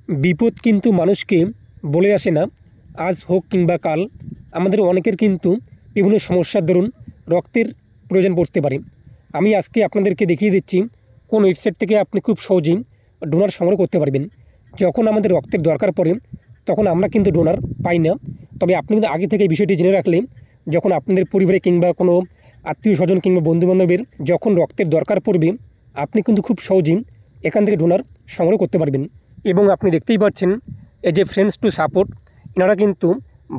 বিপদ কিন্তু মানুষকে বলে আসে না, আজ হোক কিংবা কাল। আমাদের অনেকের কিন্তু বিভিন্ন সমস্যার দরুন রক্তের প্রয়োজন পড়তে পারে। আমি আজকে আপনাদেরকে দেখিয়ে দিচ্ছি কোন ওয়েবসাইট থেকে আপনি খুব সহজেই ডোনার সংগ্রহ করতে পারবেন। যখন আমাদের রক্তের দরকার পড়ে তখন আমরা কিন্তু ডোনার পাই না, তবে আপনি কিন্তু আগে থেকে এই বিষয়টি জেনে রাখলে যখন আপনাদের পরিবারে কিংবা কোনো আত্মীয় স্বজন কিংবা বন্ধুবান্ধবের যখন রক্তের দরকার পড়বে আপনি কিন্তু খুব সহজেই এখান থেকে ডোনার সংগ্রহ করতে পারবেন। এবং আপনি দেখতেই পাচ্ছেন এই যে ফ্রেন্ডস টু সাপোর্ট, এনারা কিন্তু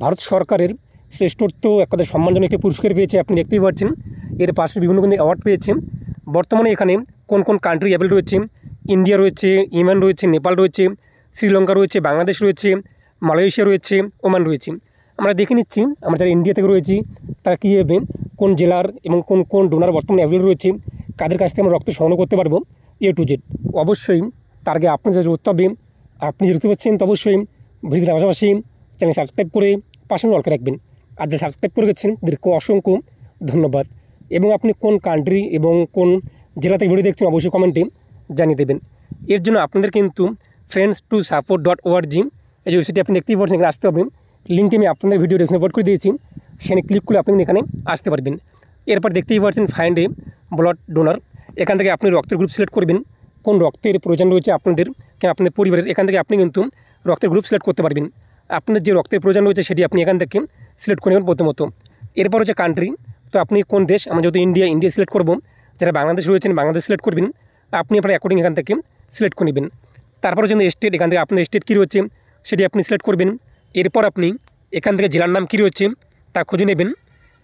ভারত সরকারের শ্রেষ্ঠত্ব এক কথা সম্মানজনক একটি পুরস্কার পেয়েছে। আপনি দেখতেই পাচ্ছেন এর পাশে বিভিন্ন কিন্তু অ্যাওয়ার্ড পেয়েছে। বর্তমানে এখানে কোন কোন কান্ট্রি অ্যাভেল রয়েছে, ইন্ডিয়া রয়েছে, ইয়েমেন রয়েছে, নেপাল রয়েছে, শ্রীলঙ্কা রয়েছে, বাংলাদেশ রয়েছে, মালয়েশিয়া রয়েছে, ওমান রয়েছে। আমরা দেখে নিচ্ছি আমরা যারা ইন্ডিয়া থেকে রয়েছি তারা কীভাবে কোন জেলার এবং কোন কোন ডোনার বর্তমানে অ্যাভেল রয়েছে, কাদের কাছ থেকে আমরা রক্ত সংগ্রহ করতে পারবো A to Z। অবশ্যই তার আগে আপনি যা করতে হবে, আপনি যদি পাচ্ছেন তো অবশ্যই ভিডিওর পাশাপাশি চ্যানেল সাবস্ক্রাইব করে পাশে অলকে রাখবেন। আর যা সাবস্ক্রাইব করে গেছেন তাদেরকে অসংখ্য ধন্যবাদ। এবং আপনি কোন কান্ট্রি এবং কোন জেলা থেকে ভিডিও দেখছেন অবশ্যই কমেন্টে জানিয়ে দেবেন। এর জন্য আপনাদের কিন্তু friends2support.org এই যে ওয়েবসাইটটি আপনি দেখতেই পাচ্ছেন, এখানে আসতে হবে। লিঙ্কটি আমি আপনাদের ভিডিও ডেসক্রিপশনে করে দিয়েছি, সেখানে ক্লিক করে আপনি এখানে আসতে পারবেন। এরপর দেখতেই পাচ্ছেন ফাইন্ড এ ব্লাড ডোনার, এখান থেকে আপনি রক্তের গ্রুপ সিলেক্ট করবেন, কোন রক্তের প্রয়োজন রয়েছে আপনাদের কিংবা আপনাদের পরিবারের। এখান থেকে আপনি কিন্তু রক্তের গ্রুপ সিলেক্ট করতে পারবেন। আপনার যে রক্তের প্রয়োজন রয়েছে সেটি আপনি এখান থেকে সিলেক্ট করে নেবেন প্রথমত। এরপর হচ্ছে কান্ট্রি, তো আপনি কোন দেশ, আমরা যেহেতু ইন্ডিয়া সিলেক্ট করব। যারা বাংলাদেশ রয়েছেন বাংলাদেশ সিলেক্ট করবেন, আপনি আপনার অ্যাকর্ডিং এখান থেকে সিলেক্ট করে নেবেন। তারপর হচ্ছে স্টেট, এখান থেকে আপনার স্টেট কী রয়েছে সেটি আপনি সিলেক্ট করবেন। এরপর আপনি এখান থেকে জেলার নাম কী রয়েছে তা খুঁজে নেবেন।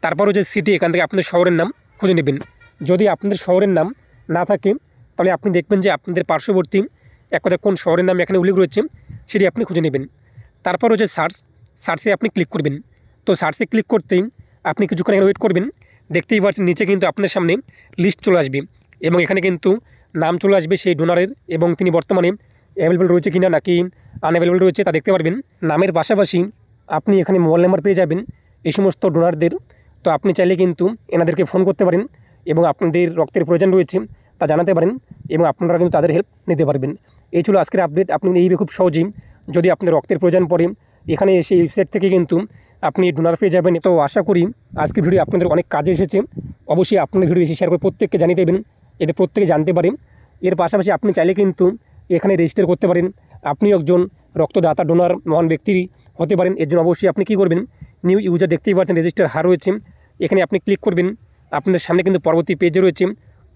তারপর হচ্ছে সিটি, এখান থেকে আপনাদের শহরের নাম খুঁজে নেবেন। যদি আপনাদের শহরের নাম না থাকে তাহলে আপনি দেখবেন যে আপনাদের পার্শ্ববর্তী এক কথা কোন শহরের নাম এখানে উল্লেখ রয়েছে সেটি আপনি খুঁজে নেবেন। তারপর হচ্ছে সার্চে আপনি ক্লিক করবেন। তো সার্চে ক্লিক করতেই আপনি কিছুক্ষণ এখানে ওয়েট করবেন। দেখতেই পাচ্ছেন নিচে কিন্তু আপনার সামনে লিস্ট চলে আসবে এবং এখানে কিন্তু নাম চলে আসবে সেই ডোনারের এবং তিনি বর্তমানে অ্যাভেলেবল রয়েছে কিনা নাকি আনঅ্যাভেলেবল রয়েছে তা দেখতে পারবেন। নামের পাশাপাশি আপনি এখানে মোবাইল নাম্বার পেয়ে যাবেন এই সমস্ত ডোনারদের। তো আপনি চাইলে কিন্তু এনাদেরকে ফোন করতে পারেন এবং আপনাদের রক্তের প্রয়োজন রয়েছে তা জানাতে পারেন এবং আপনারা কিন্তু তাদের হেল্প নিতে পারবেন। এই ছিল আজকের আপডেট। আপনি এইভাবে খুব সহজেই যদি আপনার রক্তের প্রয়োজন পড়ে এখানে এসে ওয়েবসাইট থেকে কিন্তু আপনি ডোনার পেয়ে যাবেন। তো আশা করি আজকের ভিডিও আপনাদের অনেক কাজে এসেছে। অবশ্যই আপনাদের ভিডিও এসে শেয়ার করে প্রত্যেককে জানিয়ে দেবেন, এতে প্রত্যেকে জানতে পারেন। এর পাশাপাশি আপনি চাইলে কিন্তু এখানে রেজিস্টার করতে পারেন। আপনি একজন রক্তদাতা ডোনার মহান ব্যক্তি হতে পারেন। এর জন্য অবশ্যই আপনি কী করবেন, নিউ ইউজার দেখতেই পাচ্ছেন রেজিস্টার হার রয়েছে, এখানে আপনি ক্লিক করবেন। আপনাদের সামনে কিন্তু পরবর্তী পেজে রয়েছে,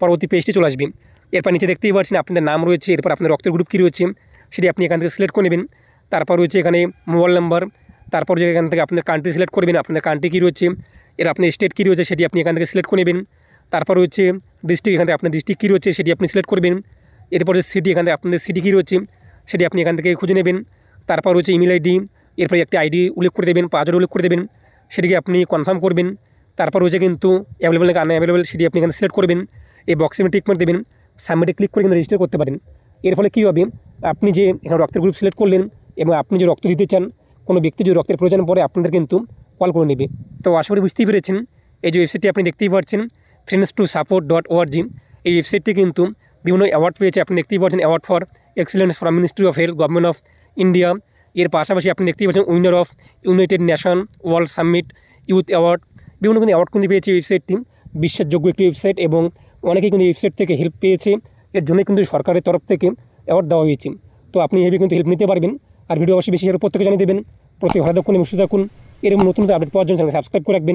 পরবর্তী পেজটি চলে আসবে। এরপর নিচে দেখতেই পাচ্ছেন আপনাদের নাম রয়েছে, এরপর আপনার রক্তের গ্রুপ কী রয়েছে সেটি আপনি এখান থেকে সিলেক্ট করে নেবেন। তারপর রয়েছে এখানে মোবাইল নাম্বার, তারপর যে এখান থেকে আপনার কান্ট্রি সিলেক্ট করবেন, আপনাদের কান্ট্রি কী রয়েছে, এর আপনার স্টেট কী রয়েছে সেটি আপনি এখান থেকে সিলেক্ট করে নেবেন। তারপর রয়েছে ডিস্ট্রিক্ট, এখান থেকে আপনার ডিস্ট্রিক্ট কী রয়েছে সেটি আপনি সিলেক্ট করবেন। এরপর সিটি, এখান থেকে আপনাদের সিটি কী রয়েছে সেটি আপনি এখান থেকে খুঁজে নেবেন। তারপর রয়েছে ইমেল আইডি, এরপর একটি আইডি উল্লেখ করে দেবেন, পাসওয়ার্ড উল্লেখ করে দেবেন, সেটিকে আপনি কনফার্ম করবেন। তারপর রয়েছে কিন্তু অ্যাভেলেবল নাকি আনঅ্যাভেলেবল সেটি আপনি এখানে সিলেক্ট করবেন। এই বক্সে টিক মার্ক দেবেন, সাবমিটে ক্লিক করে কিন্তু রেজিস্টার করতে পারেন। এর ফলে কী হবে, আপনি যে এখানে রক্তের গ্রুপ সিলেক্ট করলেন এবং আপনি যে রক্ত দিতে চান, কোনো ব্যক্তি যে রক্তের প্রয়োজন পড়ে আপনাদের কিন্তু কল করে নেবে। তো আশা করি বুঝতেই পেরেছেন। এই যে ওয়েবসাইটটি আপনি দেখতেই পাচ্ছেন friends2support.org, এই ওয়েবসাইটটি কিন্তু বিভিন্ন অ্যাওয়ার্ড পেয়েছে। আপনি দেখতেই পাচ্ছেন award for excellence from ministry of health, government of India. এর পাশাপাশি আপনি দেখতেই পাচ্ছেন winner of United nation world summit youth award. বিভিন্ন কিন্তু অ্যাওয়ার্ড কিন্তু পেয়েছে ওয়েবসাইটটি, বিশ্বাসযোগ্য একটি ওয়েবসাইট এবং অনেকেই কিন্তু ওয়েবসাইট থেকে হেল্প পেয়েছে। এর জন্যই কিন্তু সরকারের তরফ থেকে অ্যাওয়ার্ড দেওয়া হয়েছে। তো আপনি এইভাবে কিন্তু হেল্প নিতে পারবেন। আর ভিডিও অবশ্যই বেশি প্রত্যেকে জানিয়ে দেবেন। প্রত্যেক ভালো থাকুন এবং সুস্থ থাকুন। এরকম নতুন আপডেট পাওয়ার জন্য চ্যানেল সাবস্ক্রাইব করে রাখবেন।